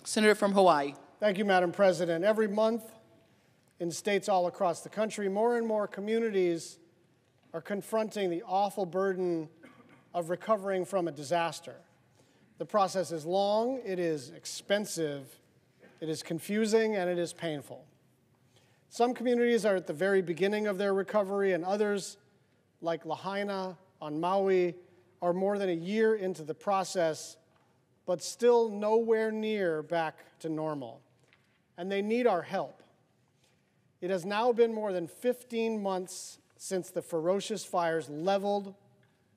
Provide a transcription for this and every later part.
Senator from Hawaii. Thank you, Madam President. Every month in states all across the country, more and more communities are confronting the awful burden of recovering from a disaster. The process is long, it is expensive, it is confusing, and it is painful. Some communities are at the very beginning of their recovery, and others, like Lahaina on Maui, are more than a year into the process, but still nowhere near back to normal. And they need our help. It has now been more than 15 months since the ferocious fires leveled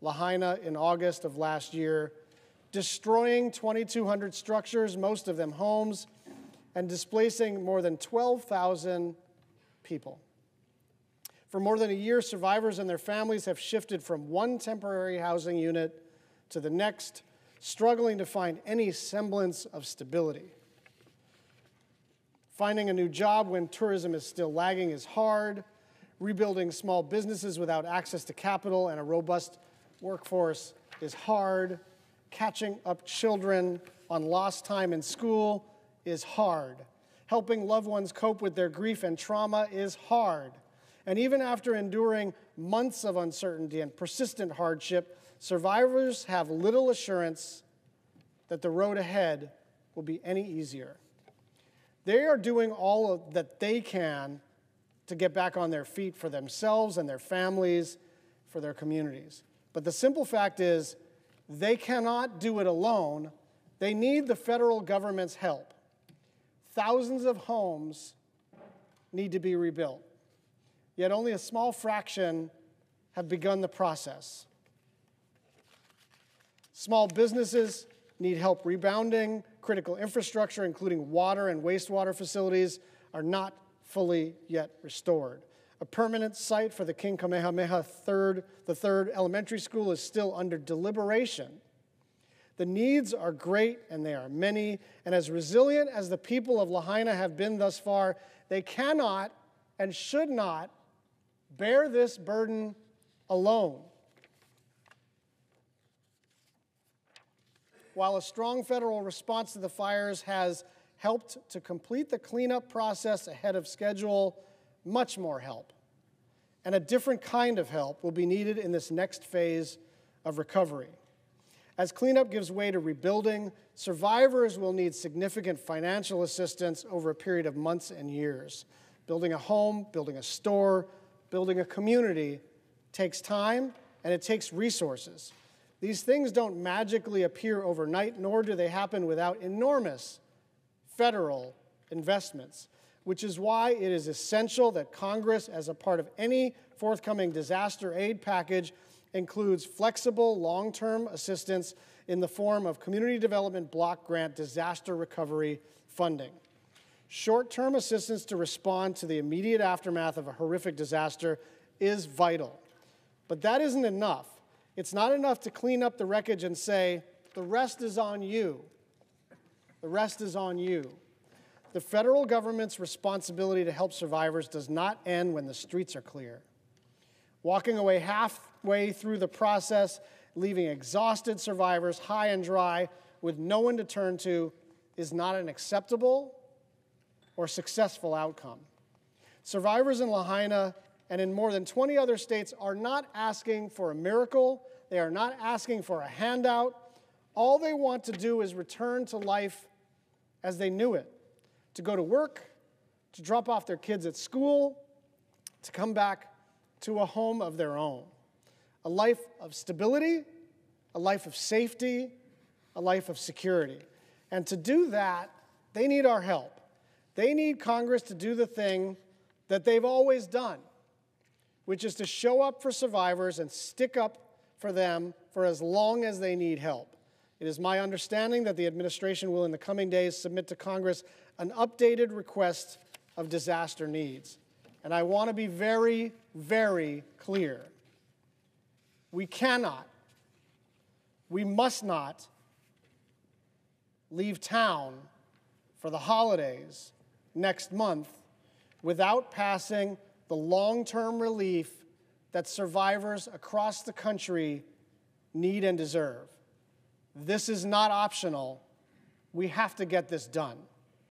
Lahaina in August of last year, destroying 2,200 structures, most of them homes, and displacing more than 12,000 people. For more than a year, survivors and their families have shifted from one temporary housing unit to the next, struggling to find any semblance of stability. Finding a new job when tourism is still lagging is hard. Rebuilding small businesses without access to capital and a robust workforce is hard. Catching up children on lost time in school is hard. Helping loved ones cope with their grief and trauma is hard. And even after enduring months of uncertainty and persistent hardship, survivors have little assurance that the road ahead will be any easier. They are doing all that they can to get back on their feet for themselves and their families, for their communities. But the simple fact is, they cannot do it alone. They need the federal government's help. Thousands of homes need to be rebuilt, yet only a small fraction have begun the process. Small businesses need help rebounding. Critical infrastructure, including water and wastewater facilities, are not fully yet restored. A permanent site for the King Kamehameha III elementary school is still under deliberation. The needs are great and they are many, and as resilient as the people of Lahaina have been thus far, they cannot and should not bear this burden alone. While a strong federal response to the fires has helped to complete the cleanup process ahead of schedule, much more help and a different kind of help will be needed in this next phase of recovery. As cleanup gives way to rebuilding, survivors will need significant financial assistance over a period of months and years. Building a home, building a store, building a community takes time and it takes resources. These things don't magically appear overnight, nor do they happen without enormous federal investments, which is why it is essential that Congress, as a part of any forthcoming disaster aid package, includes flexible long-term assistance in the form of Community Development Block Grant disaster recovery funding. Short-term assistance to respond to the immediate aftermath of a horrific disaster is vital. But that isn't enough. It's not enough to clean up the wreckage and say, the rest is on you. The rest is on you. The federal government's responsibility to help survivors does not end when the streets are clear. Walking away halfway through the process, leaving exhausted survivors high and dry with no one to turn to, is not an acceptable or successful outcome. Survivors in Lahaina and in more than 20 other states are not asking for a miracle. They are not asking for a handout. All they want to do is return to life as they knew it, to go to work, to drop off their kids at school, to come back to a home of their own. A life of stability, a life of safety, a life of security. And to do that, they need our help. They need Congress to do the thing that they've always done, which is to show up for survivors and stick up for them for as long as they need help. It is my understanding that the administration will in the coming days submit to Congress an updated request of disaster needs. And I want to be very, very clear. We cannot, we must not leave town for the holidays next month without passing the long-term relief that survivors across the country need and deserve. This is not optional. We have to get this done.